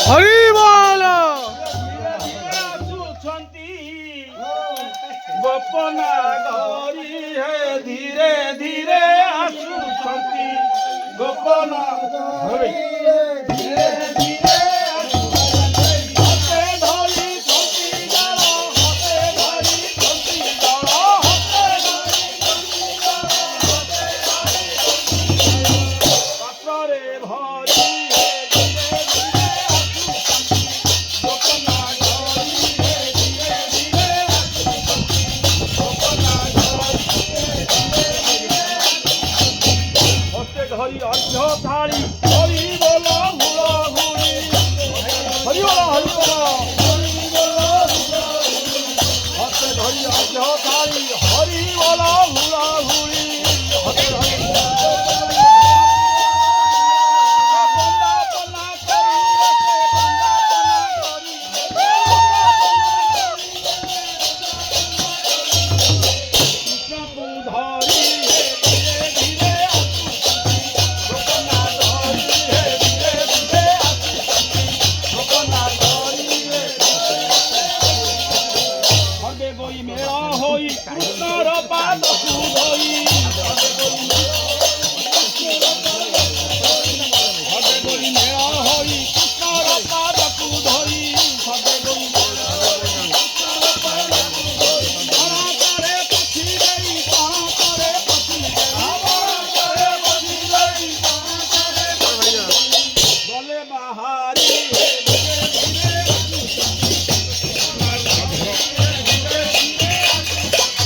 হরি বল গোপনা গরি হে ধীরে ধীরে আসুছন্তি গোপনা গরি ধীরে ধীরে হাতে ধরি ছন্তি জল হাতে ধরি ছন্তি জল হাতে ধরি ছন্তি জল হাতে ধরি পাত্রে ভরি হে ধীরে ধীরে আসুছন্তি গোপনা গরি হে ধীরে ধীরে হরি অর্ঘ থালি হরি বল হুড় হুড়ি হরি বল হরি বল হতে ধরি অর্ঘ থালি হরি বল হুড় হুড়ি হতে ধরি মেলা হই কৃষ্ণর পাদ সুধই